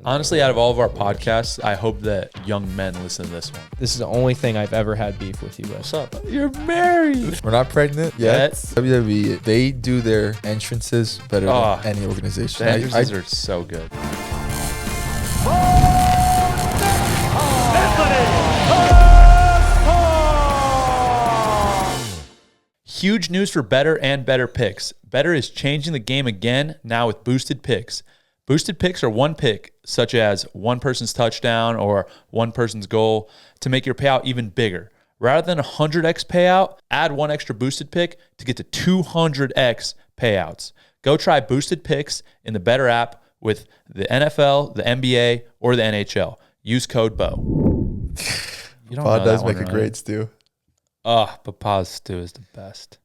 Honestly, out of all of our podcasts, I hope that young men listen to this one. This is the only thing I've ever had beef with you with. What's up? You're married. We're not pregnant yet. Yes. WWE, they do their entrances better than any organization. The entrances are so good. Huge news for Betr and Betr Picks. Betr is changing the game again, now with boosted picks. Boosted picks are one pick, such as one person's touchdown or one person's goal, to make your payout even bigger. Rather than a 100x payout, add one extra boosted pick to get to 200x payouts. Go try boosted picks in the Betr app with the NFL, the NBA, or the NHL. Use code BO. You don't Pod know does that make one, a right? great stew. Oh, Papa's stew is the best.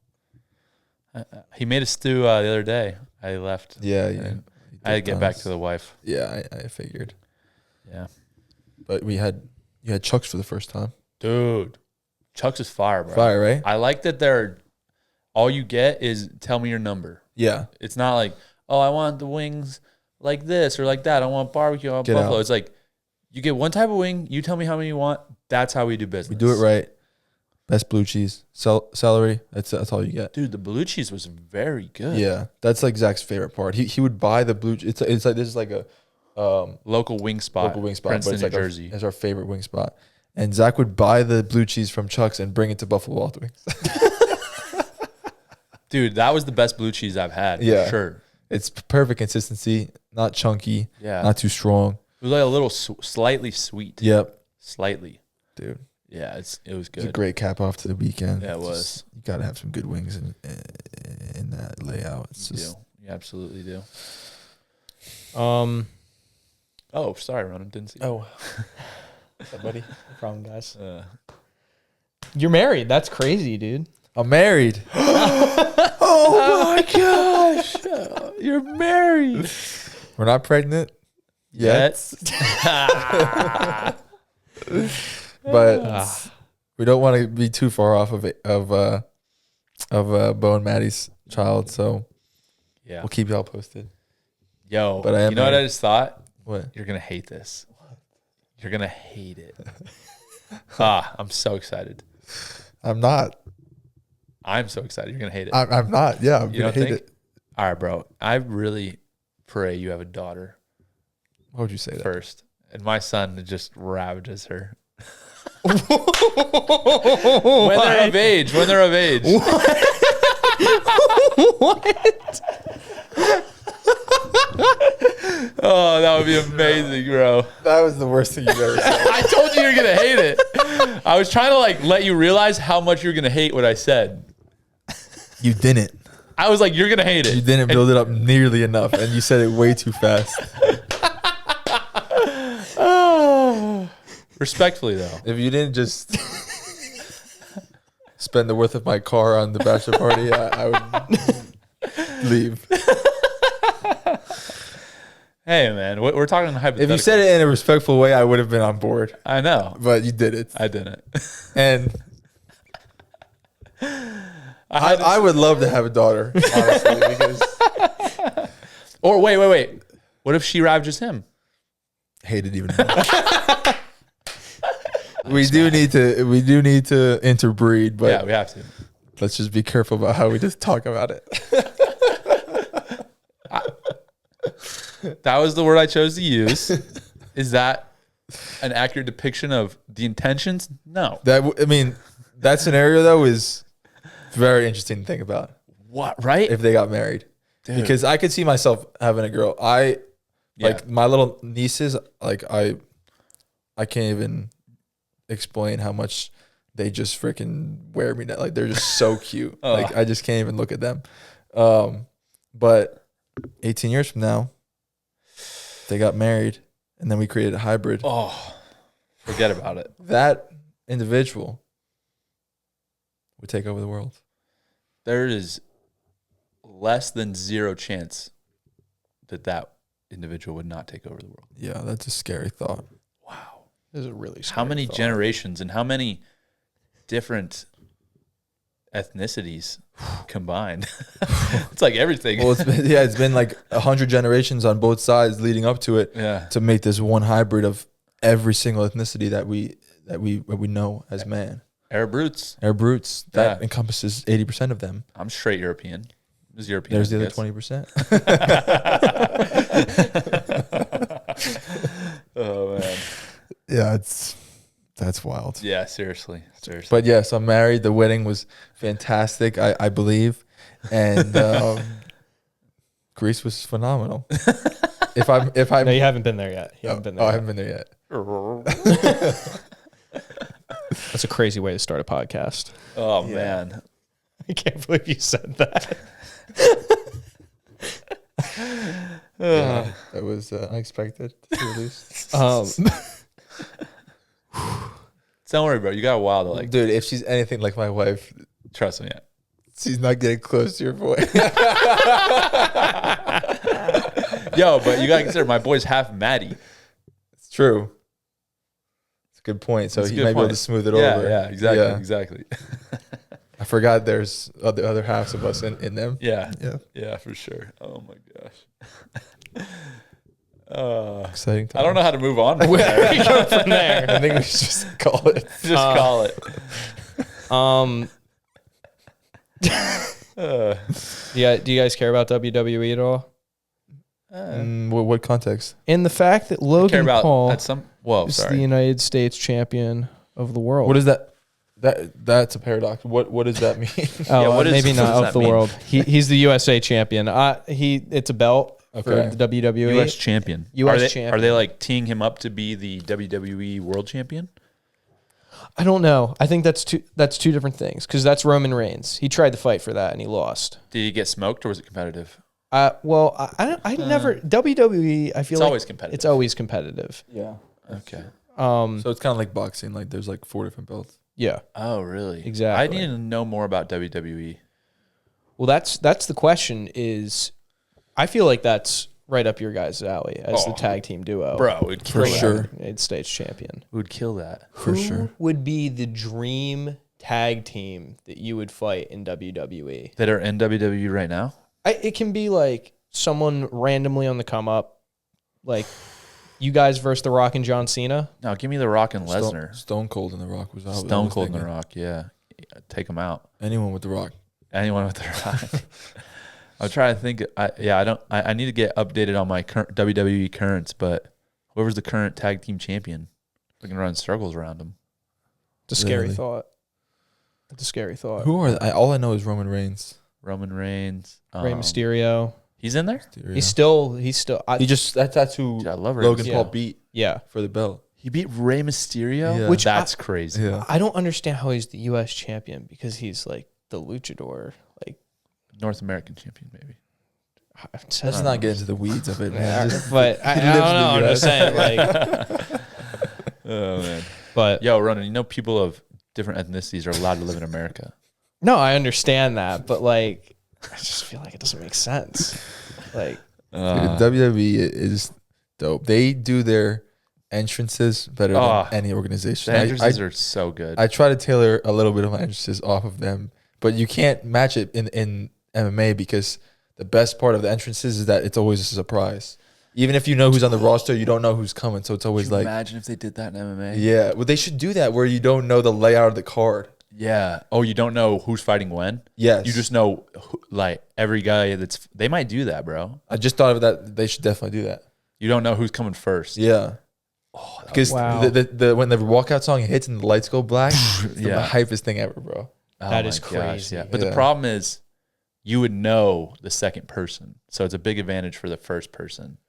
He made a stew the other day. I left. Yeah. I had to get back to the wife. Yeah, I figured. Yeah. But you had Chuck's for the first time. Dude, Chuck's is fire, bro. Fire, right? I like that all you get is tell me your number. Yeah. It's not like, oh, I want the wings like this or like that. I want barbecue, I want Get buffalo. out. It's like, you get one type of wing, you tell me how many you want. That's how we do business. We do it right. Best blue cheese. Celery. That's all you get. Dude, the blue cheese was very good. Yeah. That's like Zach's favorite part. He would buy the blue it's like this is like a Local wing spot. Princeton, Princeton, it's like New Jersey. it's our favorite wing spot. And Zach would buy the blue cheese from Chuck's and bring it to Buffalo Wild Wings. Dude, that was the best blue cheese I've had. Yeah. For sure. It's perfect consistency, not chunky, Yeah. not too strong. It was like a little slightly sweet. Yep. Slightly. Dude. Yeah, it was good. It's a great cap off to the weekend. Yeah, it It's was. just- you got to have some good wings in that layout. It's You just do. You absolutely do. Um. Oh, sorry, Ronan. Didn't see. Oh. What's up, buddy? No problem, guys. Uh, You're married. That's crazy, dude. I'm married. oh my gosh. You're married. We're not pregnant yet, but we don't want to be too far off of Bo and Maddie's child, so Yeah. we'll keep y'all posted. Yo, But I am you know what I married. just thought? What? You're going to hate this. You're going to hate it. I'm so excited. I'm not. I'm so excited. You're going to hate it. I'm not. Yeah, I'm You gonna don't hate think? it. All right, bro. I really pray you have a daughter Why would you say that? first. And my son just ravages her. When When they're of age. When they're of age. What? Oh, that would be amazing, bro. That was the worst thing you've ever said. I told you you're going to hate it. I was trying to let you realize how much you're going to hate what I said. You didn't. I was like, you're going to hate it. You didn't build it up nearly enough, and you said it way too fast. Respectfully, though. If you didn't just spend the worth of my car on the bachelor party, I would leave. Hey, man, we're talking hypothetical. If you said it in a respectful way, I would have been on board. I know. But you did it. I didn't. And had to I would love to have a daughter, honestly, because Or wait. What if she ravages him? hate it even more. We do need to interbreed, but Yeah, we have to. let's just be careful about how we just talk about it. That was the word I chose to use. Is that an accurate depiction of the intentions? No. That scenario though is very interesting to think about What, right? if they got married, Dude. because I could see myself having a girl. Like my little nieces, like I can't even explain how much they just freaking wear me down. Like they're just so cute. Like I just can't even look at them. But 18 years from now, they got married, and then we created a hybrid. Oh, forget about it. That individual would take over the world. There is less than zero chance that individual would not take over the world. Yeah, that's a scary thought. Wow. This is a really How many thought. generations and how many different ethnicities combined. It's like everything. Well, it's been like 100 generations on both sides leading up to it to make this one hybrid of every single ethnicity that we know as man. Arab roots. That encompasses 80% of them. I'm straight European. There's European. There's the other 20%. Oh man. Yeah, that's wild. Yeah, seriously. But yes, I'm married. The wedding was fantastic, I believe, and Greece was phenomenal. If I'm No, you haven't been there yet. You haven't been there. I yet. haven't been there yet. That's a crazy way to start a podcast. Oh man. I can't believe you said that. Yeah, that was unexpected, to say the least. Don't worry, bro. You got a while to like. Dude, if she's anything like my wife, Trust me. she's not getting close to your voice. Yo, but you gotta consider my boy's half Maddie. It's true. It's a good point. So It's a he good might be able point. to smooth it Yeah, over. yeah, exactly, Yeah. exactly. I forgot there's other halves of us in them. Yeah, Yeah. yeah, for sure. Oh my gosh. Exciting time. I don't know how to move on from Where there. are you going from there? I think we should just call it. Just call it. Yeah. Do you guys care about WWE at all? What context? In the fact that Care Logan about Paul at some. Whoa, is sorry. the United States champion of the world. What is that? That's a paradox. What does that mean? Oh, Yeah, what is- maybe what not does of that the mean? world. He's the USA champion. It's a belt Okay. for the WWE. U.S. champion. US Are champion. they like teeing him up to be the WWE World Champion? I don't know. I think that's two different things because that's Roman Reigns. He tried to fight for that and he lost. Did he get smoked or was it competitive? Well, I never WWE. I feel It's like always competitive. It's always competitive. Yeah. Okay. So it's kind of like boxing. Like there's like 4 different belts. Yeah. Oh, really? Exactly. I need to know more about WWE. Well, that's the question. Is I feel like that's right up your guys' alley as the tag team duo, Bro, we'd kill For that. sure. United States champion. We'd kill that. For Who sure. would be the dream tag team that you would fight in WWE? That are in WWE right now? It can be like someone randomly on the come up, like you guys versus The Rock and John Cena. No, give me The Rock and Lesnar. Stone Cold and The Rock was out. Stone Cold and The Rock, yeah. Take them out. Anyone with The Rock. Anyone with The Rock. I'm trying to think. I need to get updated on my current WWE currents, but whoever's the current tag team champion, we can run circles around him. It's a scary Literally. thought. It's a scary thought. Who are they? All I know is Roman Reigns. Roman Reigns. Rey Mysterio. He's in there? He's still. That's who Dude, I love Rey Logan Mysterio. Paul beat Yeah. for the belt. He beat Rey Mysterio? Yeah. Which That's crazy. Yeah. I don't understand how he's the U.S. champion because he's like the luchador. Like, North American champion, maybe. Let's not get into the weeds of it, man. but I don't know. I'm just saying, like, Oh, man. but Yo, Ronan, you know people of different ethnicities are allowed to live in America. no, I understand that, but like, I just feel like it doesn't make sense. Like, Dude, WWE is dope. They do their entrances better than any organization. The entrances are so good. I try to tailor a little bit of my entrances off of them, but you can't match it in MMA because the best part of the entrances is that it's always a surprise. Even if you know who's on the roster, you don't know who's coming. So it's always like, imagine if they did that in MMA. yeah, well, they should do that where you don't know the layout of the card. Yeah. Oh, you don't know who's fighting when? Yes. You just know, like, every guy that's... They might do that, bro. I just thought of that. They should definitely do that. You don't know who's coming first. Yeah. Because Wow. the when the walkout song hits and the lights go black, it's the Yeah. hypest thing ever, bro. Oh That my is gosh, crazy. yeah. But the Yeah. problem is you would know the second person. So it's a big advantage for the first person.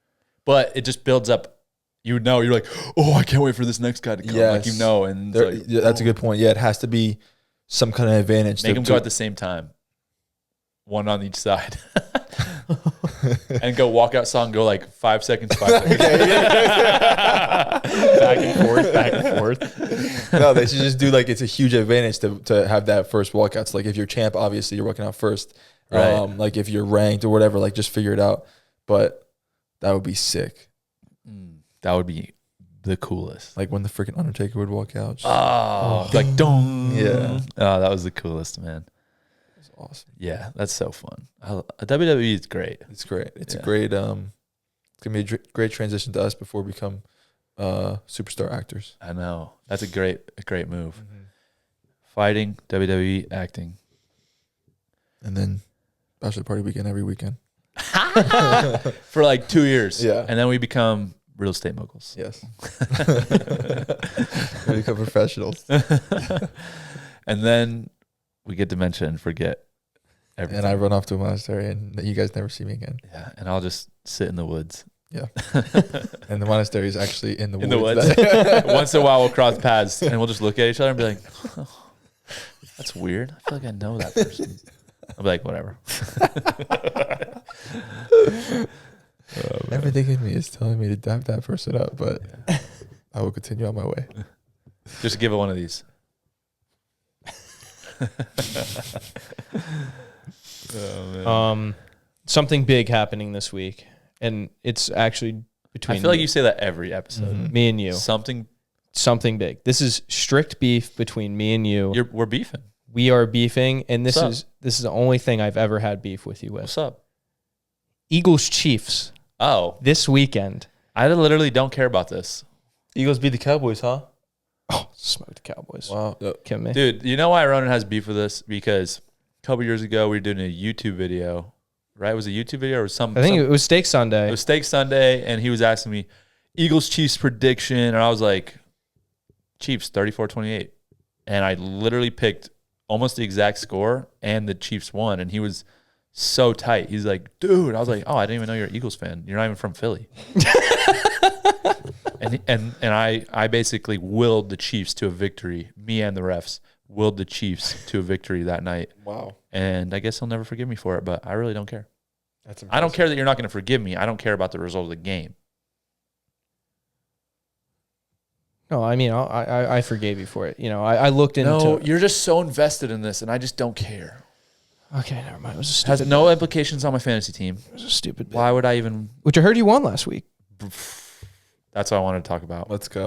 But it just builds up. You would know. You're like, oh, I can't wait for this next guy to come. Like, you Yes. know. And it's like, Yeah, that's a good point. Yeah, it has to be some kind of advantage. make them go at the same time. One on each side. And go walkout song, go like 5 seconds, 5 seconds. back and forth. No, they should just do like it's a huge advantage to have that first walkout. So like if you're champ, obviously you're walking out first. Right. Like if you're ranked or whatever, like just figure it out. But that would be sick. That would be the coolest. Like when the freaking Undertaker would walk out. Oh, like dong. Yeah. Oh, that was the coolest, man. awesome. Yeah, that's so fun. WWE is great. It's great. It's a great. It's gonna be a great transition to us before we become superstar actors. I know. That's a great move. Fighting, WWE, acting. And then bachelor party weekend every weekend. For like 2 years. Yeah. And then we become real estate moguls. Yes. We become professionals. And then we get dementia and forget everything. And I run off to a monastery and you guys never see me again. Yeah. And I'll just sit in the woods. Yeah. And the monastery is actually in the woods. In the woods. Once in a while we'll cross paths and we'll just look at each other and be like, oh, that's weird. I feel like I know that person. I'll be like, whatever. Everything in me is telling me to dap that person up, but I will continue on my way. Just give it one of these. Oh, man. Something big happening this week, and it's actually between. I feel like you say that every episode. Me and you. Something big. This is strict beef between me and you. We're beefing. We are beefing, and this is the only thing I've ever had beef with you with. What's up? Eagles Chiefs. Oh, this weekend. I literally don't care about this. Eagles beat the Cowboys, huh? Oh, smoked Cowboys. Wow. Kill me. Dude, you know why Ronan has beef with this? Because a couple years ago, we were doing a YouTube video, right? Was it a YouTube video or something? I think it was Steak Sunday. It was Steak Sunday, and he was asking me, Eagles Chiefs prediction, and I was like, Chiefs 34-28. And I literally picked almost the exact score, and the Chiefs won, and he was so tight. He's like, dude. I was like, oh, I didn't even know you're an Eagles fan. You're not even from Philly. and I basically willed the Chiefs to a victory. Me and the refs willed the Chiefs to a victory that night. Wow. And I guess he'll never forgive me for it, but I really don't care. That's impressive. I don't care that you're not going to forgive me. I don't care about the result of the game. No, I mean, I forgave you for it. You know, I looked into. No, you're just so invested in this, and I just don't care. Okay, never mind. It was a It stupid. has no implications on my fantasy team. It was a stupid. Why would I even? Which I heard you won last week. That's what I wanted to talk about. Let's go.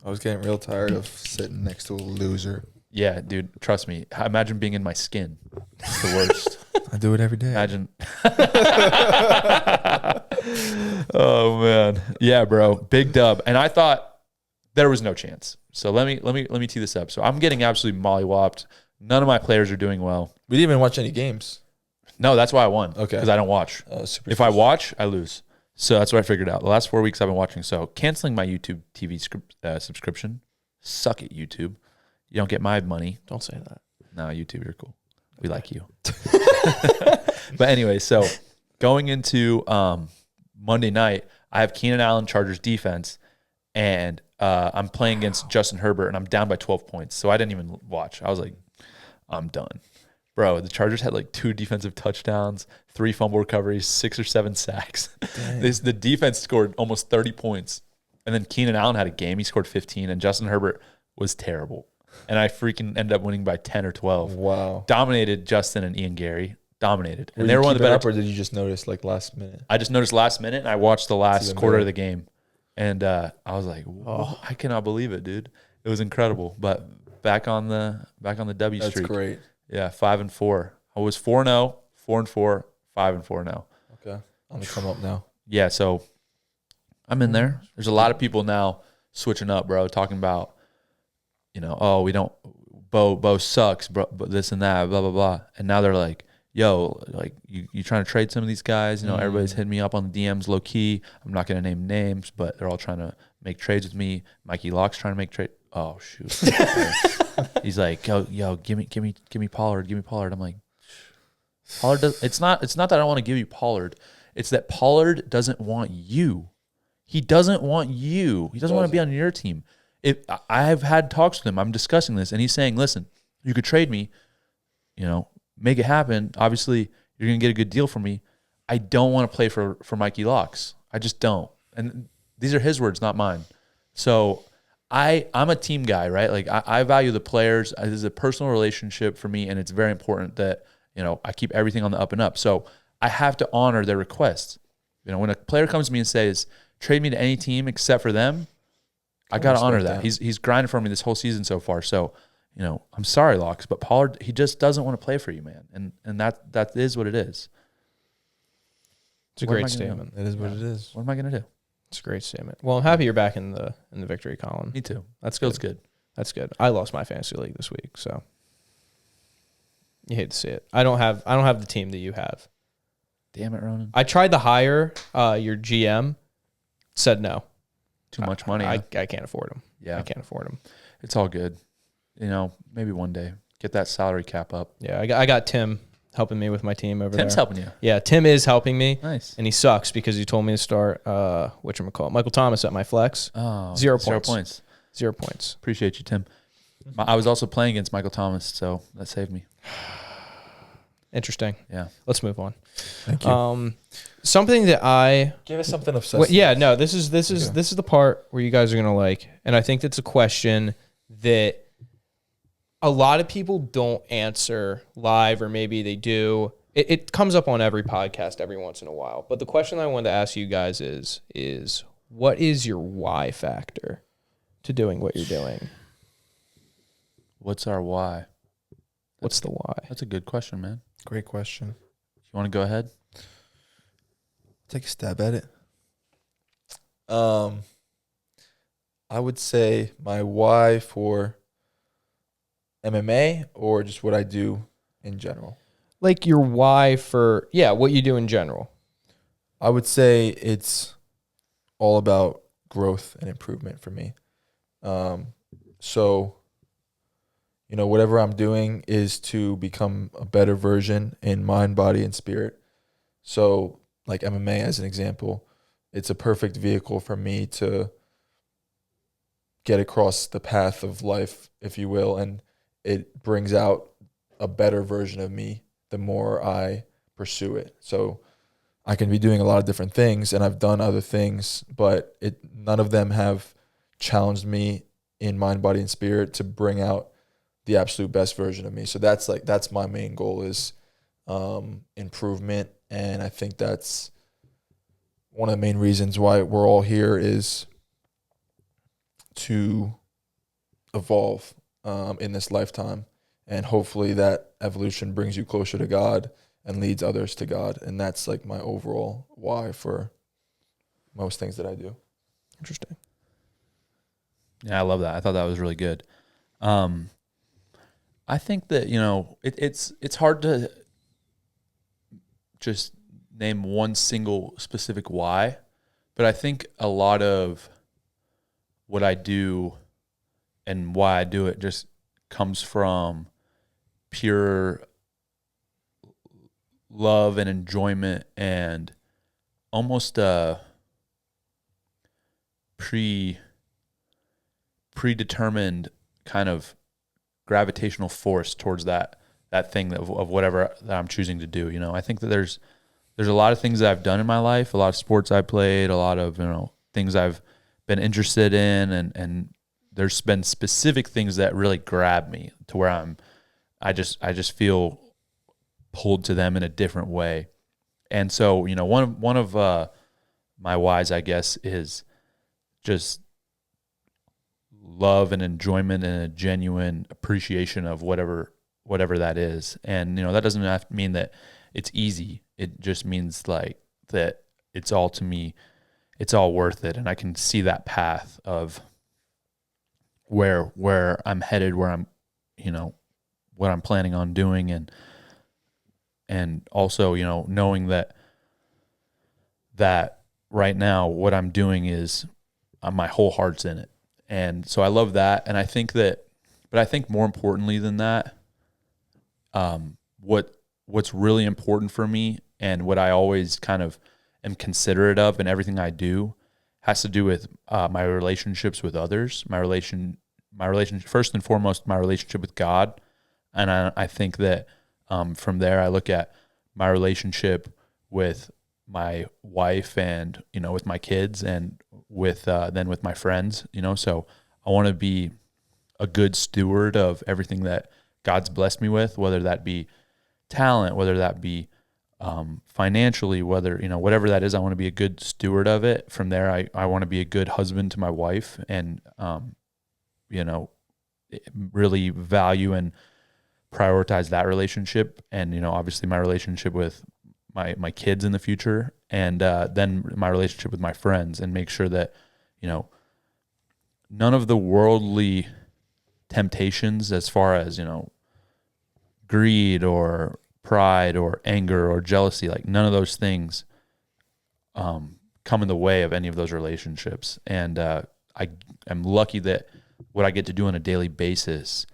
I was getting real tired of sitting next to a loser. Yeah, dude, trust me. Imagine being in my skin. It's the worst. I do it every day. Imagine. Oh man, yeah, bro, big dub. And I thought there was no chance. So let me tee this up. So I'm getting absolutely mollywopped. None of my players are doing well. We didn't even watch any games. No, that's why I won. Okay. Because I don't watch. If I watch, I lose. So that's what I figured out. The last 4 weeks I've been watching. So canceling my YouTube TV subscription. Suck it, YouTube. You don't get my money. Don't say that. No, YouTube, you're cool. We like you. But anyway, so going into Monday night, I have Keenan Allen, Chargers defense, and I'm playing against Justin Herbert, and I'm down by 12 points. So I didn't even watch. I was like, I'm done. Bro, the Chargers had like 2 defensive touchdowns, 3 fumble recoveries, 6 or 7 sacks. The defense scored almost 30 points. And then Keenan Allen had a game. He scored 15, and Justin Herbert was terrible. And I freaking ended up winning by 10 or 12. Wow. Dominated Justin and Ian Gary. Dominated. And Were they were you one of the better. up, or did you just notice like last minute? I just noticed last minute, and I watched the last quarter better. of the game. And I was like, whoa, I cannot believe it, dude. It was incredible. But back on the W That's streak. great. Yeah, 5-4. I was 4-0, 4-4, 5-4 now. Okay. I'm gonna come up now. Yeah, so I'm in there. There's a lot of people now switching up, bro, talking about, oh, we don't, Bo sucks, bro, but this and that, blah, blah, blah. And now they're like, yo, like, you trying to trade some of these guys? Everybody's hitting me up on the DMs low key. I'm not going to name names, but they're all trying to make trades with me. Mikey Locke's trying to make trade. Oh, shoot. He's like, yo, give me Pollard. Give me Pollard. I'm like, Pollard does, it's not that I don't want to give you Pollard. It's that Pollard doesn't want you. He doesn't want you. He doesn't want to be on your team. If I have had talks with him, I'm discussing this, and he's saying, listen, you could trade me, make it happen. Obviously, you're going to get a good deal from me. I don't want to play for Mikey Locks. I just don't. And these are his words, not mine. So I'm a team guy, right? Like I value the players. This is a personal relationship for me, and it's very important that, I keep everything on the up and up. So I have to honor their requests. When a player comes to me and says, trade me to any team except for them, I got to honor that. He's grinded for me this whole season so far. So, I'm sorry, Locks, but Pollard, he just doesn't want to play for you, man. And that is what it is. It's a great statement. It is what it is. What am I going to do? It's a great statement. Well, I'm happy you're back in the victory column. Me too. That's Feels good. That's good. I lost my fantasy league this week, so you hate to see it. I don't have the team that you have. Damn it, Ronan. I tried to hire your GM, said no. Too much money. I can't afford him. Yeah. I can't afford him. It's all good. Maybe one day. Get that salary cap up. Yeah, I got Tim helping me with my team over there. Tim's helping you. Yeah, Tim is helping me. Nice. And he sucks because he told me to start whatchamacallit, Michael Thomas at my flex. Oh, 0 0 points. points. 0 points. Appreciate you, Tim. I was also playing against Michael Thomas, so that saved me. Interesting. Yeah. Let's move on. Thank you. Something that I Give us something of substance. yeah, no, this is the part where you guys are gonna like, and I think that's a question that a lot of people don't answer live, or maybe they do. It comes up on every podcast every once in a while. But the question I wanted to ask you guys is what is your why factor to doing what you're doing? What's our why? What's the why? That's a good question, man. Great question. You want to go ahead? Take a stab at it. I would say my why for MMA or just what I do in general. Like your why for, what you do in general. I would say it's all about growth and improvement for me. So, whatever I'm doing is to become a better version in mind, body, and spirit. So, like MMA as an example, it's a perfect vehicle for me to get across the path of life, if you will, and it brings out a better version of me the more I pursue it. So I can be doing a lot of different things, and I've done other things, but none of them have challenged me in mind, body, and spirit to bring out the absolute best version of me. So that's my main goal is improvement, and I think that's one of the main reasons why we're all here is to evolve in this lifetime, and hopefully that evolution brings you closer to God and leads others to God, and that's like my overall why for most things that I do. Interesting. Yeah, I love that. I thought that was really good. I think that, it's hard to just name one single specific why, but I think a lot of what I do and why I do it just comes from pure love and enjoyment and almost a predetermined kind of gravitational force towards that thing of whatever that I'm choosing to do. I think that there's a lot of things that I've done in my life, a lot of sports I played, a lot of things I've been interested in, and there's been specific things that really grab me to where I just feel pulled to them in a different way. And so, one of my whys, I guess, is just love and enjoyment and a genuine appreciation of whatever that is. And, that doesn't have to mean that it's easy. It just means like that it's all, to me, it's all worth it. And I can see that path of where I'm headed, where I'm, what I'm planning on doing. And also, knowing that right now what I'm doing is my whole heart's in it. And so I love that. And I think more importantly than that, what's really important for me and what I always kind of am considerate of in everything I do has to do with my relationships with others, my relation, first and foremost, my relationship with God. And I think that from there, I look at my relationship with my wife and, with my kids and then with my friends, so I want to be a good steward of everything that God's blessed me with, whether that be talent, whether that be financially, whether, whatever that is, I want to be a good steward of it. From there, I want to be a good husband to my wife. And, really value and prioritize that relationship. And, you know, obviously my relationship with my kids in the future, and then my relationship with my friends, and make sure that, you know, none of the worldly temptations as far as, you know, greed or pride or anger or jealousy, like none of those things come in the way of any of those relationships. And I am lucky that what I get to do on a daily basis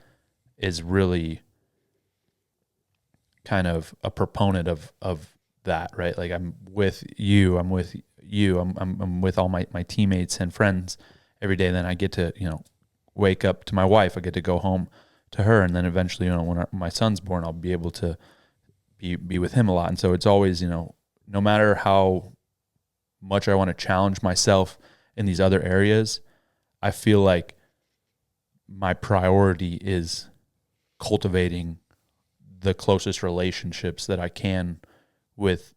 is really kind of a proponent of that, right? Like I'm with you, I'm with all my teammates and friends every day. And then I get to, you know, wake up to my wife, I get to go home to her. And then eventually, you know, when my son's born, I'll be able to be with him a lot. And so it's always, you know, no matter how much I want to challenge myself in these other areas, I feel like my priority is cultivating the closest relationships that I can with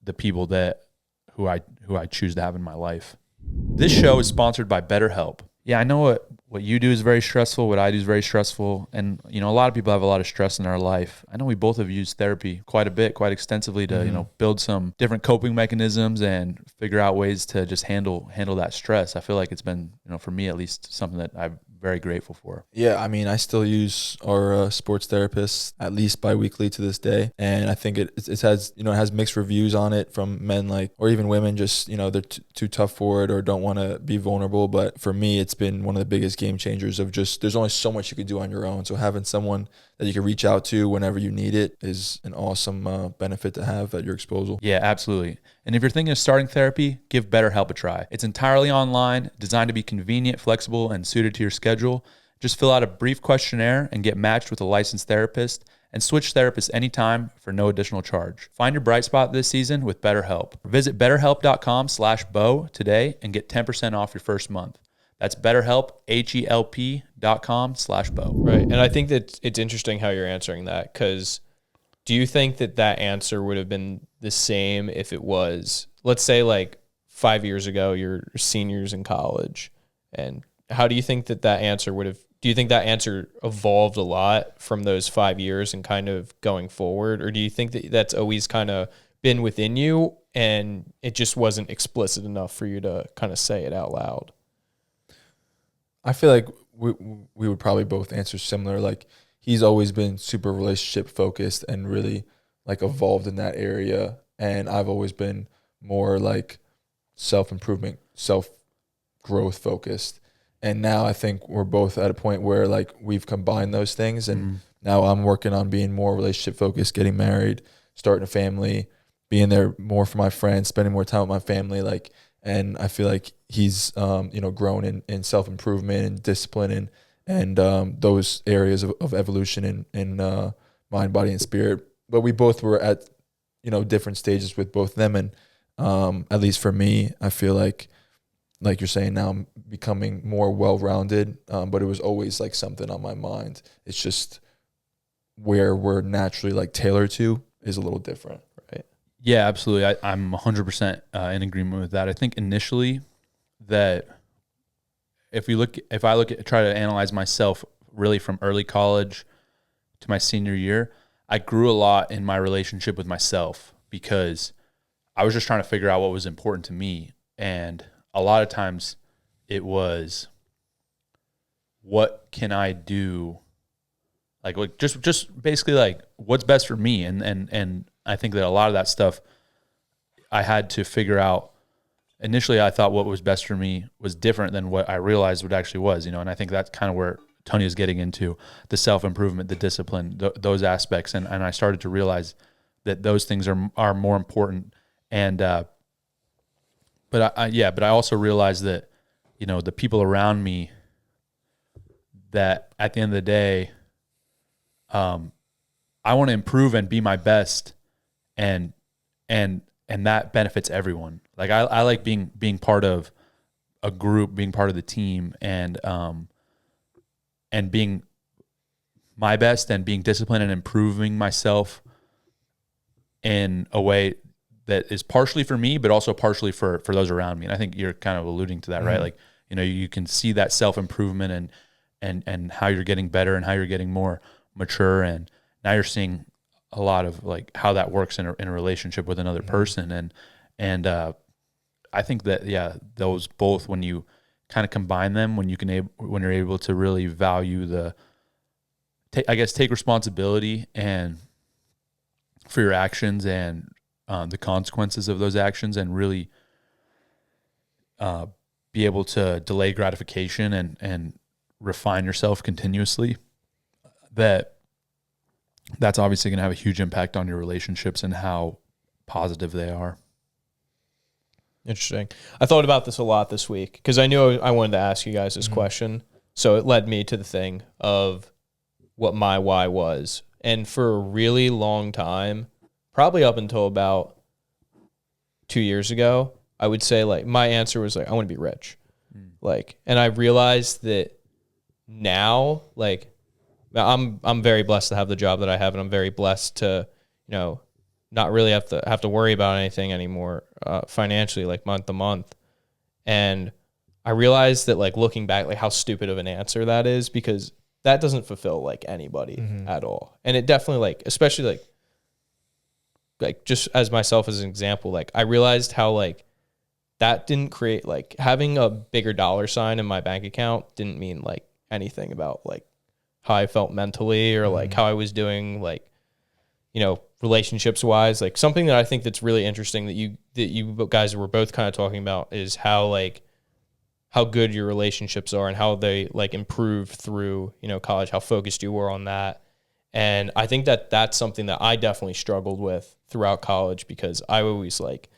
the people who I choose to have in my life. This show is sponsored by BetterHelp. Yeah, I know what you do is very stressful, what I do is very stressful, and you know, a lot of people have a lot of stress in their life. I know we both have used therapy quite a bit, quite extensively to, you know, build some different coping mechanisms and figure out ways to just handle that stress. I feel like it's been, you know, for me at least, something that I'm very grateful for. Yeah, I mean, I still use our sports therapist at least bi-weekly to this day, and I think it has, you know, it has mixed reviews on it from men, like, or even women, just, you know, they're too tough for it or don't want to be vulnerable. But for me, it's been one of the biggest game changers of just, there's only so much you could do on your own. So having someone that you can reach out to whenever you need it is an awesome benefit to have at your disposal. Yeah, absolutely. And if you're thinking of starting therapy, give BetterHelp a try. It's entirely online, designed to be convenient, flexible, and suited to your schedule. Just fill out a brief questionnaire and get matched with a licensed therapist, and switch therapists anytime for no additional charge. Find your bright spot this season with BetterHelp. Visit betterhelp.com/Bo today and get 10% off your first month. That's BetterHelp, HELP.com/Bo. Right. And I think that it's interesting how you're answering that, because do you think that answer would have been the same if it was, let's say, like 5 years ago, you're seniors in college? And how do you think that answer would have, do you think that answer evolved a lot from those 5 years and kind of going forward? Or do you think that that's always kind of been within you and it just wasn't explicit enough for you to kind of say it out loud? I feel like we would probably both answer similar. Like, he's always been super relationship focused and really like evolved in that area. And I've always been more like self-improvement, self-growth focused. And now I think we're both at a point where like we've combined those things. And now I'm working on being more relationship focused, getting married, starting a family, being there more for my friends, spending more time with my family. Like, and I feel like he's, you know, grown in self-improvement and discipline and those areas of evolution in mind, body, and spirit. But we both were at, you know, different stages with both of them. And at least for me, I feel like you're saying, now I'm becoming more well-rounded, but it was always like something on my mind. It's just where we're naturally like tailored to is a little different, right? Yeah, absolutely. I'm 100% in agreement with that. I think initially that if I try to analyze myself really from early college to my senior year, I grew a lot in my relationship with myself because I was just trying to figure out what was important to me. And a lot of times it was, what can I do? Like just basically like what's best for me. And I think that a lot of that stuff I had to figure out. Initially, I thought what was best for me was different than what I realized what actually was, you know, and I think that's kind of where Tony is getting into, the self-improvement, the discipline, those aspects. And I started to realize that those things are more important. And, but I also realized that, you know, the people around me, that at the end of the day, I want to improve and be my best, and that benefits everyone. Like I like being part of a group, being part of the team, and being my best and being disciplined and improving myself in a way that is partially for me, but also partially for those around me. And I think you're kind of alluding to that, right? Like, you know, you can see that self-improvement and how you're getting better and how you're getting more mature, and now you're seeing a lot of like how that works in a relationship with another person, and I think that those both, when you kind of combine them, when you're able to really value take responsibility and for your actions and the consequences of those actions, and really be able to delay gratification and refine yourself continuously, that's obviously going to have a huge impact on your relationships and how positive they are. Interesting. I thought about this a lot this week because I knew I wanted to ask you guys this question. So it led me to the thing of what my why was. And for a really long time, probably up until about 2 years ago, I would say like my answer was like, I want to be rich. Like, and I realized that now, like, I'm very blessed to have the job that I have, and I'm very blessed to, not really have to worry about anything anymore financially, like month to month. And I realized that, like, looking back, like how stupid of an answer that is, because that doesn't fulfill like anybody at all. And it definitely, like, especially like just as myself as an example, like I realized how like that didn't create, like, having a bigger dollar sign in my bank account didn't mean like anything about like how I felt mentally or like how I was doing, like, relationships wise. Like something that I think that's really interesting that you guys were both kind of talking about is how good your relationships are and how they like improve through, college, how focused you were on that. And I think that that's something that I definitely struggled with throughout college, because I was like,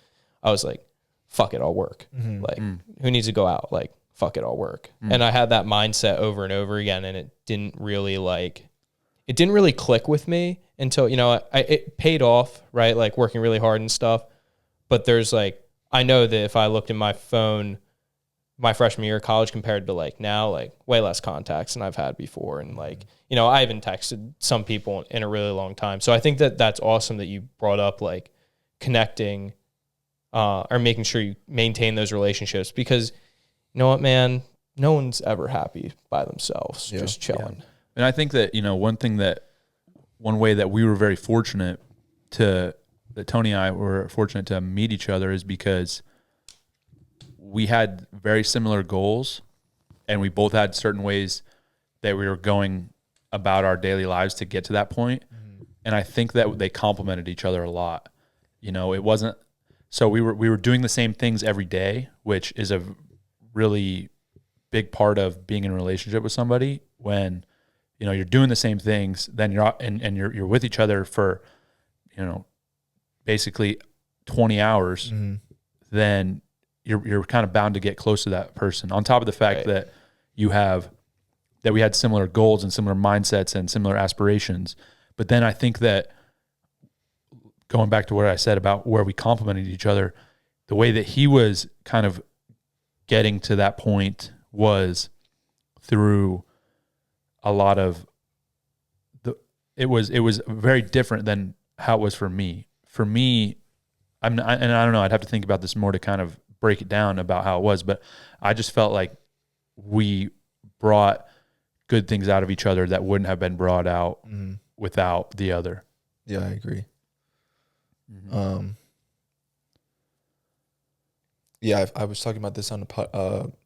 fuck it, I'll work. Like, who needs to go out? Like, fuck it, I'll work. And I had that mindset over and over again, and it didn't really click with me until, it paid off, right? Like working really hard and stuff. But there's like, I know that if I looked in my phone, my freshman year of college compared to like now, like way less contacts than I've had before. And like, I haven't texted some people in a really long time. So I think that that's awesome that you brought up like connecting or making sure you maintain those relationships, because you know what, man, no one's ever happy by themselves, just chilling. Yeah. And I think that, one way that we were very fortunate that Tony and I were fortunate to meet each other is because we had very similar goals, and we both had certain ways that we were going about our daily lives to get to that point. And I think that they complemented each other a lot. It wasn't, so we were doing the same things every day, which is a really big part of being in a relationship with somebody. When you're doing the same things, then you're with each other for basically 20 hours, then you're kind of bound to get close to that person. On top of the fact that we had similar goals and similar mindsets and similar aspirations. But then I think that, going back to what I said about where we complemented each other, the way that he was kind of getting to that point was through a lot of it was very different than how it was for me. For me, I don't know, I'd have to think about this more to kind of break it down about how it was, but I just felt like we brought good things out of each other that wouldn't have been brought out without the other. Yeah, I agree. I was talking about this on a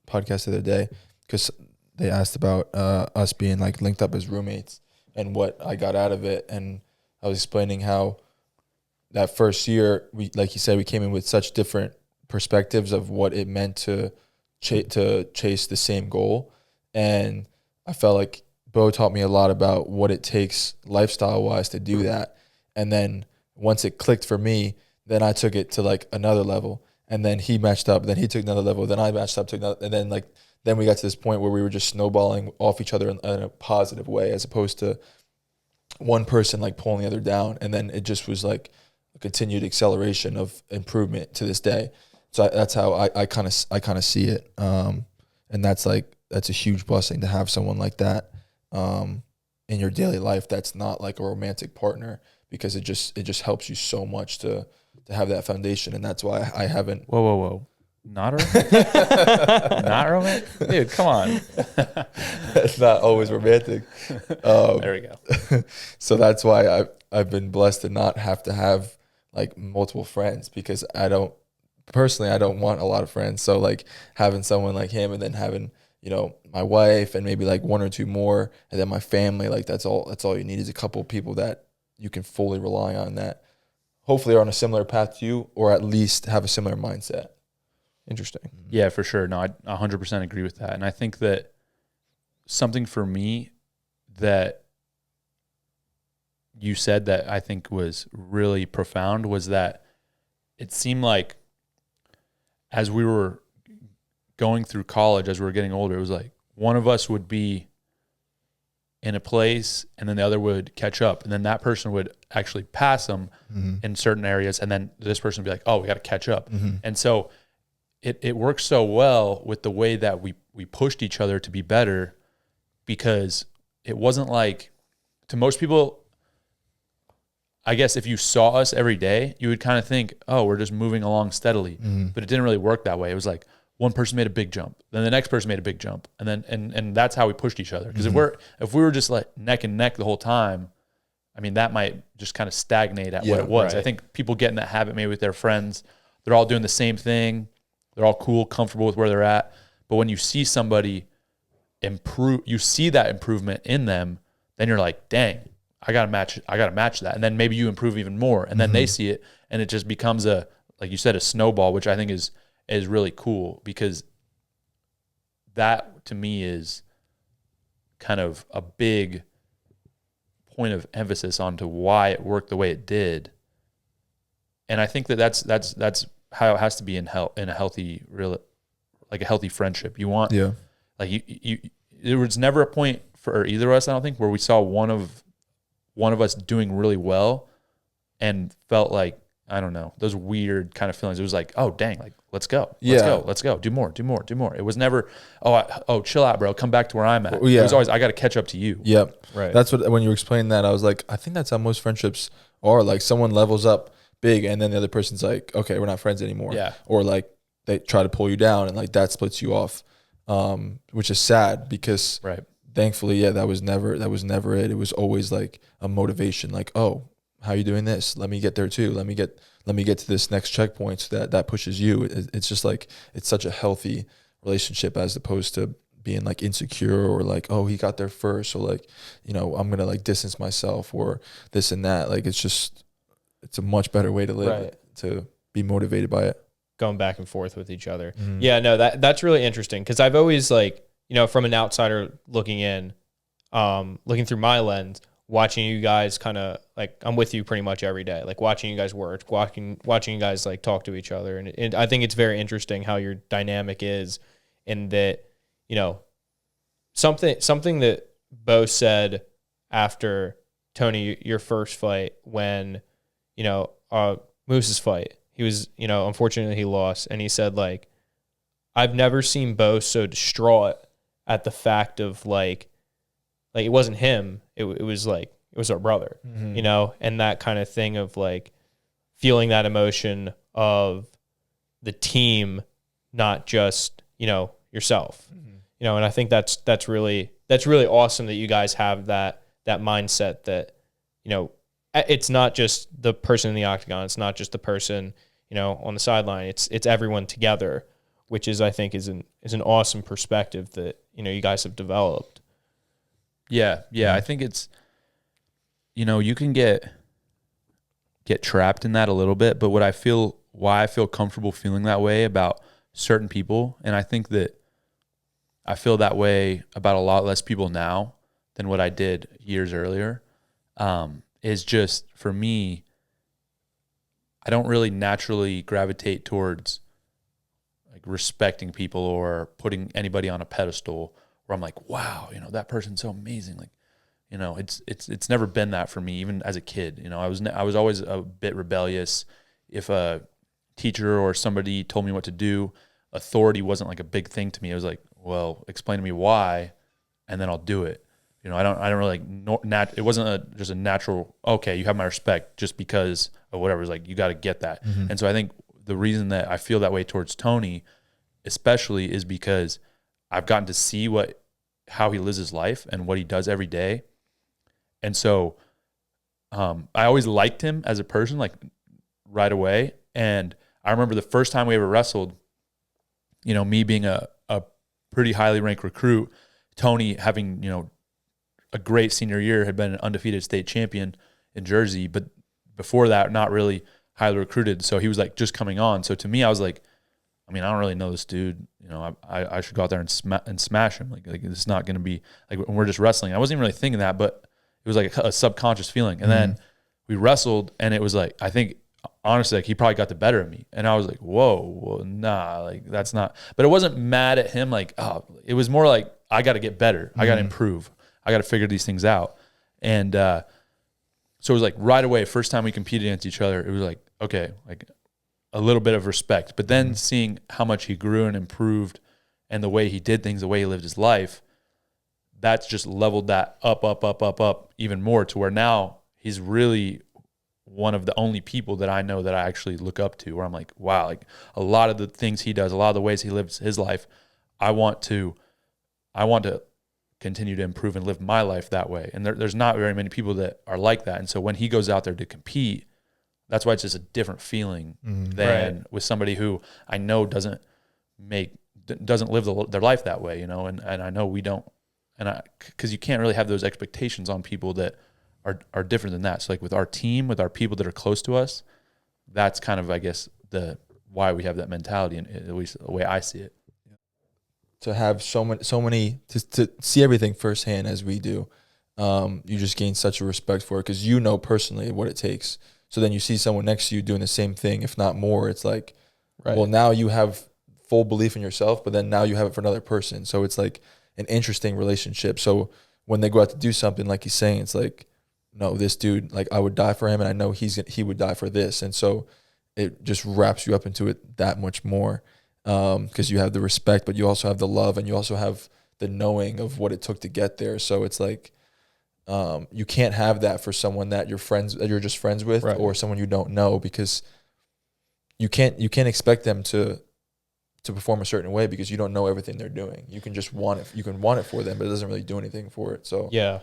podcast the other day, because they asked about us being like linked up as roommates and what I got out of it. And I was explaining how that first year, like you said, we came in with such different perspectives of what it meant to chase the same goal. And I felt like Bo taught me a lot about what it takes lifestyle-wise to do that. And then once it clicked for me, then I took it to like another level. And then he matched up, then he took another level, then I matched up to another, and then we got to this point where we were just snowballing off each other in a positive way, as opposed to one person like pulling the other down. And then it just was like a continued acceleration of improvement to this day. So that's how I kind of see it. And that's a huge blessing to have someone like that in your daily life. That's not like a romantic partner, because it just helps you so much to have that foundation. And that's why I haven't. Whoa. Not romantic. Not romantic, dude. Come on. It's not always romantic. There we go. So that's why I've been blessed to not have to have like multiple friends, because I don't want a lot of friends. So like having someone like him, and then having, you know, my wife and maybe like one or two more, and then my family, like that's all you need is a couple of people that you can fully rely on, that hopefully are on a similar path to you, or at least have a similar mindset. Interesting. Yeah, for sure. No, I 100% agree with that. And I think that something for me that you said that I think was really profound was that it seemed like as we were going through college, as we were getting older, it was like one of us would be in a place and then the other would catch up, and then that person would actually pass them in certain areas, and then this person would be like, oh, we got to catch up. And so it works so well with the way that we pushed each other to be better, because it wasn't like, to most people, I guess if you saw us every day, you would kind of think, oh, we're just moving along steadily. But it didn't really work that way. It was like one person made a big jump, then the next person made a big jump, and then and that's how we pushed each other. Because if we were just like neck and neck the whole time, I mean, that might just kind of stagnate at what it was. Right. I think people get in that habit maybe with their friends. They're all doing the same thing. They're all cool, comfortable with where they're at. But when you see somebody improve, you see that improvement in them, then you're like, dang, I gotta match that. And then maybe you improve even more. And then they see it, and it just becomes a, like you said, a snowball, which I think is really cool, because that to me is kind of a big point of emphasis onto why it worked the way it did. And I think that's how it has to be in a healthy, real, like a healthy friendship. You want, like you there was never a point for either of us, I don't think, where we saw one of us doing really well and felt like, I don't know, those weird kind of feelings. It was like, oh dang, like let's go, let's go, do more. It was never, chill out, bro, come back to where I'm at. It was always, I got to catch up to you. Yep, right. That's what, when you were explaining that, I was like, I think that's how most friendships are. Like someone levels up big, and then the other person's like, okay, we're not friends anymore. Yeah. Or like they try to pull you down, and like that splits you off, which is sad, because thankfully, that was never it. It was always like a motivation, like, oh, how are you doing this? Let me get there too. Let me get to this next checkpoint, so that pushes you. It's just like, it's such a healthy relationship, as opposed to being like insecure, or like, oh, he got there first, or like, you know, I'm gonna like distance myself, or this and that. Like, it's a much better way to live, to be motivated by it. Going back and forth with each other. Yeah, no, that's really interesting, because I've always, like, you know, from an outsider looking in, looking through my lens, watching you guys kind of, like, I'm with you pretty much every day, like watching you guys work, watching you guys like talk to each other. And I think it's very interesting how your dynamic is, in that, you know, something that Bo said after Tony, your first fight, when, you know, Moose's fight, he was, you know, unfortunately he lost. And he said, like, I've never seen Bo so distraught at the fact of like it wasn't him. It was like, it was our brother, you know, and that kind of thing of like feeling that emotion of the team, not just, you know, yourself, you know. And I think that's really awesome that you guys have that mindset, that, you know, it's not just the person in the octagon. It's not just the person, you know, on the sideline. It's everyone together, which is, I think, is an awesome perspective that, you know, you guys have developed. Yeah. I think it's, you know, you can get trapped in that a little bit, but why I feel comfortable feeling that way about certain people, and I think that I feel that way about a lot less people now than what I did years earlier, is just, for me, I don't really naturally gravitate towards like respecting people or putting anybody on a pedestal where I'm like, wow, you know, that person's so amazing. Like, you know, it's never been that for me, even as a kid. You know, I was always a bit rebellious. If a teacher or somebody told me what to do, authority wasn't like a big thing to me. It was like, well, explain to me why, and then I'll do it. You know, I don't really it wasn't just a natural, okay, you have my respect just because of whatever. It's like, you got to get that. And so I think the reason that I feel that way towards Tony, especially, is because I've gotten to see how he lives his life and what he does every day. And so I always liked him as a person, like right away. And I remember the first time we ever wrestled, you know, me being a pretty highly ranked recruit, Tony having, you know, a great senior year, had been an undefeated state champion in Jersey, but before that, not really highly recruited. So he was like just coming on. So to me, I was like, I mean, I don't really know this dude. You know, I should go out there and smash him. Like this is not going to be like when we're just wrestling. I wasn't even really thinking that, but it was like a subconscious feeling. And then we wrestled, and it was like, I think honestly, like he probably got the better of me. And I was like, whoa, nah, like that's not. But it wasn't mad at him. Like, oh, it was more like I got to get better. I got to improve. I got to figure these things out. And so it was like right away, first time we competed against each other, it was like, okay, like a little bit of respect. But then seeing how much he grew and improved and the way he did things, the way he lived his life, that's just leveled that up even more to where now he's really one of the only people that I know that I actually look up to, where I'm like, wow, like a lot of the things he does, a lot of the ways he lives his life, I want to continue to improve and live my life that way. And there's not very many people that are like that. And so when he goes out there to compete, that's why it's just a different feeling than with somebody who I know doesn't live their life that way, you know, and I know we don't, because you can't really have those expectations on people that are different than that. So like with our team, with our people that are close to us, that's kind of, I guess, why we have that mentality, and at least the way I see it. To have so many to see everything firsthand as we do, you just gain such a respect for it because you know personally what it takes. So then you see someone next to you doing the same thing, if not more. It's like, well, now you have full belief in yourself, but then now you have it for another person. So it's like an interesting relationship. So when they go out to do something, like he's saying, it's like, no, this dude, like I would die for him, and I know he would die for this. And so it just wraps you up into it that much more. Because you have the respect, but you also have the love, and you also have the knowing of what it took to get there. So it's like you can't have that for someone that you're just friends with, or someone you don't know, because you can't expect them to perform a certain way because you don't know everything they're doing. You can just want it. You can want it for them, but it doesn't really do anything for it. So yeah,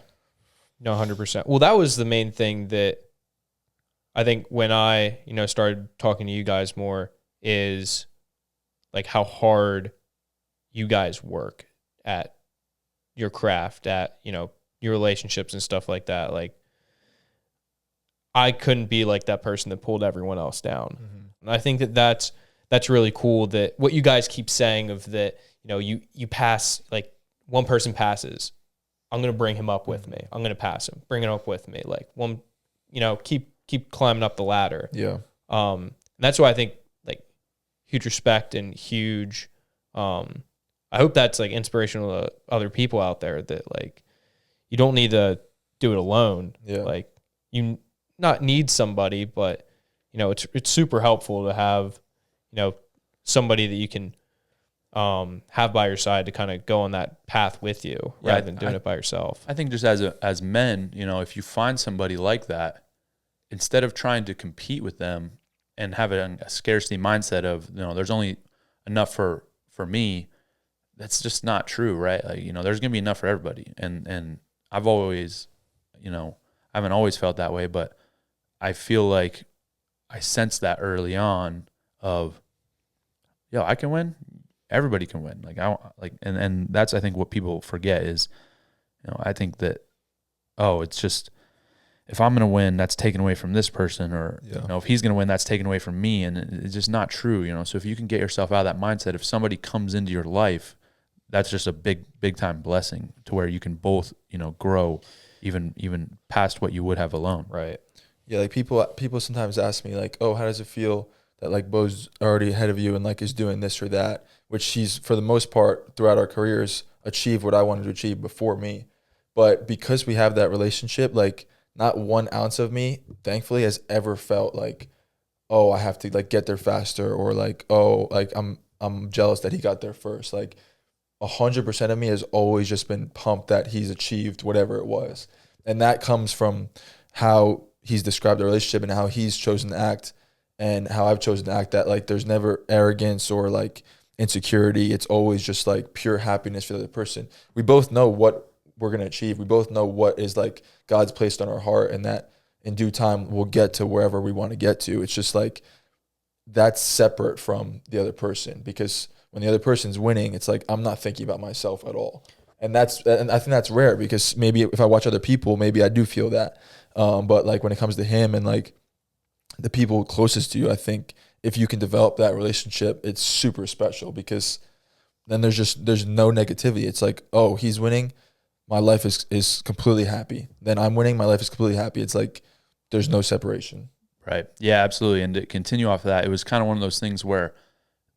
no, 100%. Well, that was the main thing that I think when I started talking to you guys more is like how hard you guys work at your craft, at, your relationships and stuff like that. Like I couldn't be like that person that pulled everyone else down. And I think that that's really cool, that what you guys keep saying of that, you pass, like one person passes, I'm going to bring him up with me. I'm going to pass him, bring him up with me. Like one, keep climbing up the ladder. Yeah. That's why I think huge respect and huge, I hope that's like inspirational to other people out there, that like, you don't need to do it alone. Yeah. Like you not need somebody, but it's super helpful to have, somebody that you can, have by your side to kind of go on that path with you rather than doing it by yourself. I think just as men, if you find somebody like that, instead of trying to compete with them and have a scarcity mindset of, there's only enough for me, that's just not true, right? Like, there's going to be enough for everybody. And I've always, I haven't always felt that way, but I feel like I sensed that early on of, I can win. Everybody can win. And that's, I think, what people forget is, I think that, it's just, if I'm going to win, that's taken away from this person, or, if he's going to win, that's taken away from me. And it's just not true, So if you can get yourself out of that mindset, if somebody comes into your life, that's just a big time blessing to where you can both, grow even past what you would have alone. Right. Yeah. Like people sometimes ask me like, oh, how does it feel that like Bo's already ahead of you and like is doing this or that, which he's for the most part throughout our careers achieved what I wanted to achieve before me. But because we have that relationship, like, not 1 ounce of me, thankfully, has ever felt like, oh, I have to like get there faster, or like, oh, like I'm jealous that he got there first. Like 100% of me has always just been pumped that he's achieved whatever it was. And that comes from how he's described the relationship and how he's chosen to act and how I've chosen to act, that like there's never arrogance or like insecurity. It's always just like pure happiness for the other person. We both know what we're going to achieve. We both know what is like God's placed on our heart, and that in due time we'll get to wherever we want to get to. It's just like that's separate from the other person, because when the other person's winning, it's like I'm not thinking about myself at all. And I think that's rare, because maybe if I watch other people, maybe I do feel that. But like when it comes to him and like the people closest to you, I think if you can develop that relationship, it's super special, because then there's no negativity. It's like, oh, he's winning, my life is completely happy. Then I'm winning, my life is completely happy. It's like there's no separation. Right. Yeah, absolutely. And to continue off of that, it was kind of one of those things where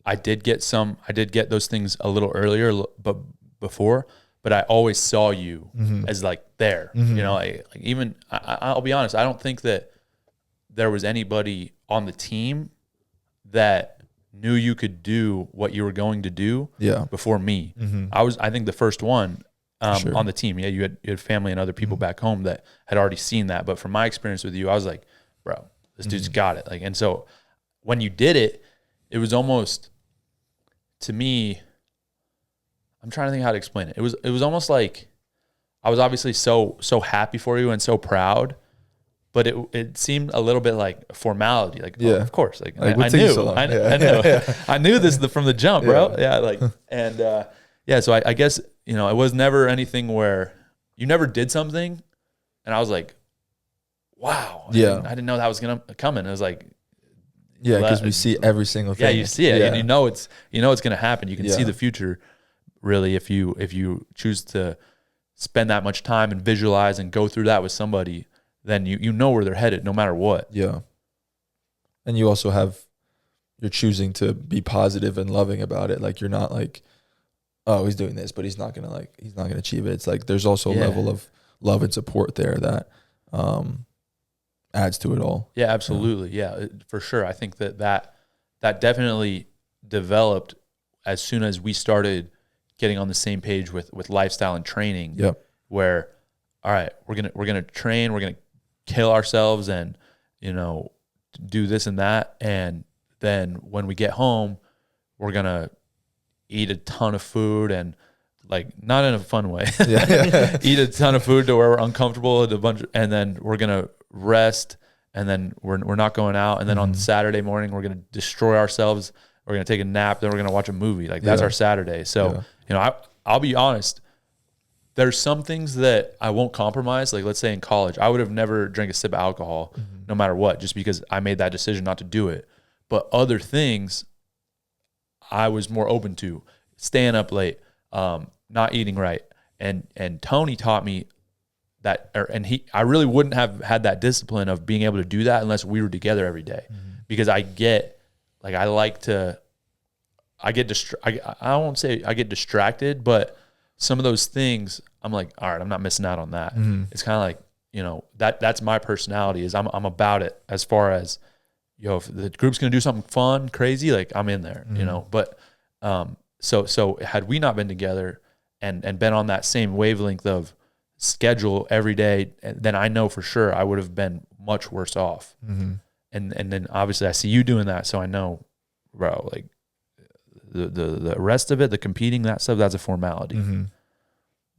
I did get those things a little earlier, but before. But I always saw you as like there, you know, like even I'll be honest, I don't think that there was anybody on the team that knew you could do what you were going to do before me. I think the first one on the team. Yeah, you had family and other people back home that had already seen that. But from my experience with you, I was like, bro, this dude's got it. Like, and so when you did it, it was almost, to me, I'm trying to think how to explain it. It was almost like I was obviously so happy for you and so proud, but it seemed a little bit like a formality. Like, oh, of course, like I knew, so I knew, I knew this from the jump, bro. Yeah, like, and so I guess, you know, it was never anything where you never did something, and I was like, wow, I didn't know that was gonna come in. It was like, because we see every single thing. Yeah, you see it, and you know it's gonna happen. You can see the future. Really, if you choose to spend that much time and visualize and go through that with somebody, then you know where they're headed no matter what. Yeah. And you also you're choosing to be positive and loving about it. Like, you're not like, oh, he's doing this, but he's not gonna achieve it. It's like there's also a level of love and support there that adds to it all. Yeah, absolutely. Yeah, for sure. I think that definitely developed as soon as we started getting on the same page with lifestyle and training. Yep. Where, all right, we're gonna train, we're gonna kill ourselves, and, you know, do this and that, and then when we get home, we're gonna eat a ton of food, and like, not in a fun way, eat a ton of food to where we're uncomfortable, and then we're gonna rest, and then we're not going out, and then on Saturday morning we're gonna destroy ourselves. We're going to take a nap, then we're going to watch a movie. Like, that's our Saturday. So, you know, I'll be honest, there's some things that I won't compromise. Like, let's say in college, I would have never drank a sip of alcohol no matter what, just because I made that decision not to do it. But other things I was more open to, staying up late, not eating right. And Tony taught me that, I really wouldn't have had that discipline of being able to do that unless we were together every day. Because I get distracted, but some of those things I'm like, all right, I'm not missing out on that. It's kind of like, you know, that's my personality, is I'm about it, as far as, yo, if the group's going to do something fun, crazy, like, I'm in there, you know. But so had we not been together and been on that same wavelength of schedule every day, then I know for sure I would have been much worse off. And then obviously I see you doing that, so I know, bro, like the rest of it, the competing, that stuff, that's a formality.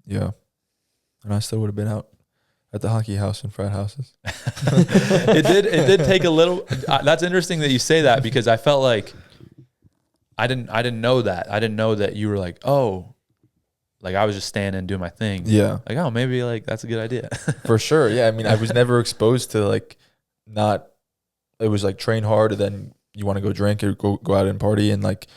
Yeah. And I still would have been out at the hockey house and frat houses. It did take a little. That's interesting that you say that, because I felt like I didn't know that. I didn't know that you were like, oh, like I was just standing and doing my thing. Yeah. Like, oh, maybe like that's a good idea. For sure. Yeah. I mean, I was never exposed to like it was like train hard, and then you want to go drink or go out and party and like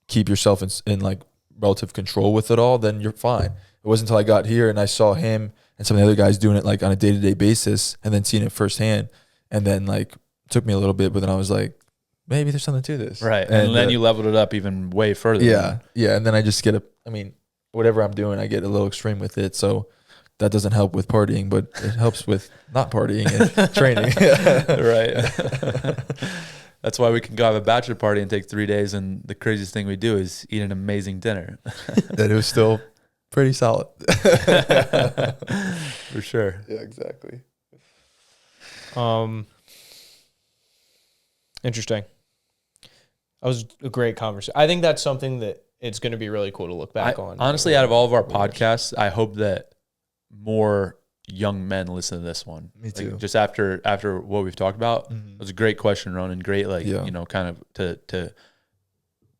keep yourself in like relative control with it all, then you're fine. It wasn't until I got here and I saw him and some of the other guys doing it like on a day-to-day basis, and then seeing it firsthand, and then like it took me a little bit, but then I was like, maybe there's something to this. Right. And then you leveled it up even way further. Yeah. Yeah. And then I just whatever I'm doing, I get a little extreme with it. So that doesn't help with partying, but it helps with not partying and training. Right. That's why we can go have a bachelor party and take 3 days, and the craziest thing we do is eat an amazing dinner. That it was still pretty solid. For sure. Yeah, exactly. Interesting. That was a great conversation. I think that's something that it's going to be really cool to look back on. Honestly, out of all of our podcasts, I hope that more young men listen to this one. Me too. Like, just after what we've talked about, it was a great question, Ronan. Great, kind of to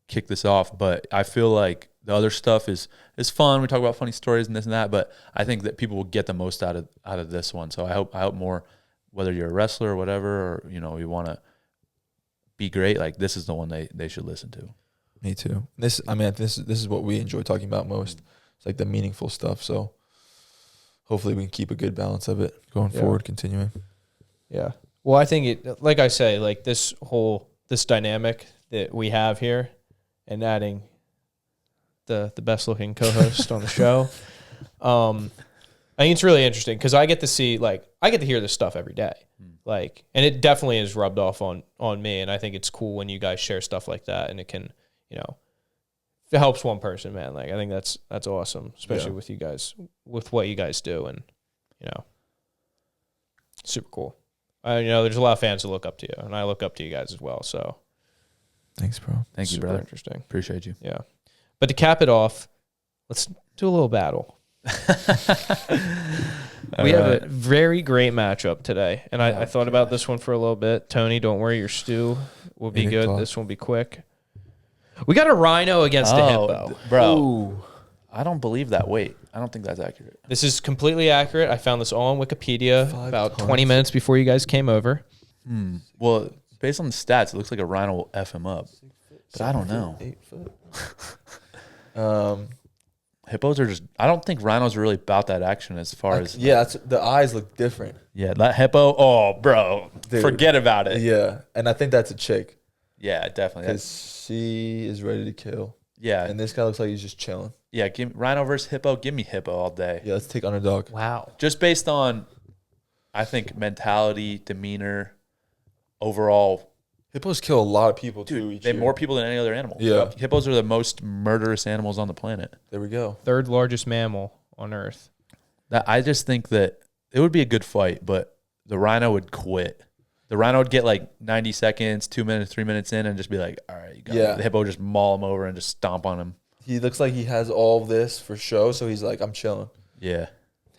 kick this off. But I feel like the other stuff is fun. We talk about funny stories and this and that, but I think that people will get the most out of this one. So I hope more, whether you're a wrestler or whatever, or you want to be great, like this is the one they should listen to. Me too. This is what we enjoy talking about most. It's like the meaningful stuff. So hopefully we can keep a good balance of it going forward, continuing. Yeah. Well, I think it, like I say, like this dynamic that we have here, and adding the best looking co-host on the show. I think it's really interesting because I get to hear this stuff every day. And it definitely is rubbed off on me. And I think it's cool when you guys share stuff like that, and it can, if it helps one person, man, like I think that's awesome, especially with you guys, with what you guys do. And, super cool. There's a lot of fans that look up to you, and I look up to you guys as well. So thanks, bro. Thank you, brother. Interesting. Appreciate you. Yeah. But to cap it off, let's do a little battle. We have a very great matchup today, and I thought about this one for a little bit. Tony, don't worry, your stew will be good. This one will be quick. We got a Rhino against a Hippo. Bro. Ooh. I don't believe that. Wait, I don't think that's accurate. This is completely accurate. I found this all on Wikipedia about 20 minutes before you guys came over. Well, based on the stats, it looks like a Rhino will F him up. But I don't know. 8 foot. Hippos are just, I don't think Rhinos are really about that action as far as. Yeah, the eyes look different. Yeah, that Hippo, oh, bro. Dude, forget about it. Yeah, and I think that's a chick. Yeah, definitely. Because she is ready to kill. Yeah. And this guy looks like he's just chilling. Yeah, Rhino versus Hippo. Give me Hippo all day. Yeah, let's take underdog. Wow. Just based on, I think, mentality, demeanor, overall. Hippos kill a lot of people, Dude, too, each they year. more people than any other animal. Yeah. Hippos are the most murderous animals on the planet. There we go. Third largest mammal on Earth. I just think that it would be a good fight, but the Rhino would quit. The Rhino would get like 90 seconds, 2 minutes, 3 minutes in, and just be like, all right, you got it. The Hippo would just maul him over and just stomp on him. He looks like he has all of this for show, so he's like, I'm chilling. Yeah.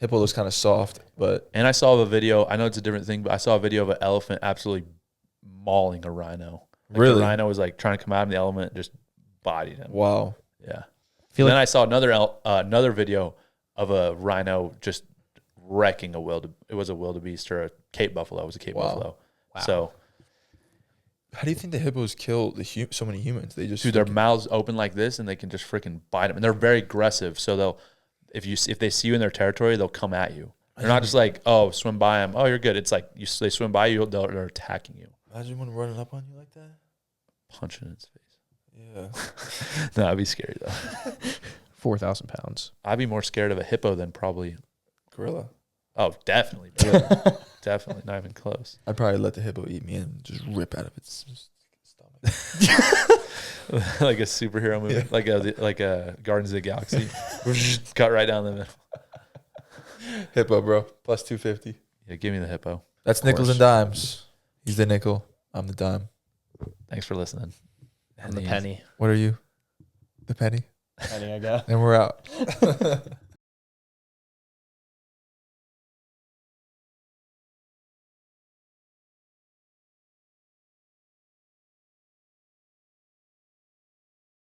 Hippo looks kind of soft, but. And I saw a video, I know it's a different thing, but I saw a video of an elephant absolutely mauling a rhino. Like really? The rhino was like trying to come out of the element and just bodied him. Wow. Yeah. Then I saw another video of a rhino just wrecking it was a wildebeest or a Cape buffalo. It was a Cape buffalo. Wow. So. How do you think the hippos kill so many humans? They just their mouths open like this and they can just freaking bite them. And they're very aggressive. So if they see you in their territory, they'll come at you. They're not just like, oh, swim by them. Oh, you're good. It's like they swim by you, they're attacking you. Imagine one running up on you like that. Punching in its face. Yeah. No, I'd be scary though. 4,000 pounds. I'd be more scared of a hippo than probably gorilla. Oh, definitely. Definitely. Not even close. I'd probably let the hippo eat me and just rip out of its stomach. Like a superhero movie. Yeah. Like a Guardians of the Galaxy. Cut right down the middle. Hippo, bro. Plus 250. Yeah, give me the hippo. That's nickels and dimes. He's the nickel. I'm the dime. Thanks for listening. I'm the penny. What are you? The penny? Penny, I guess. And we're out.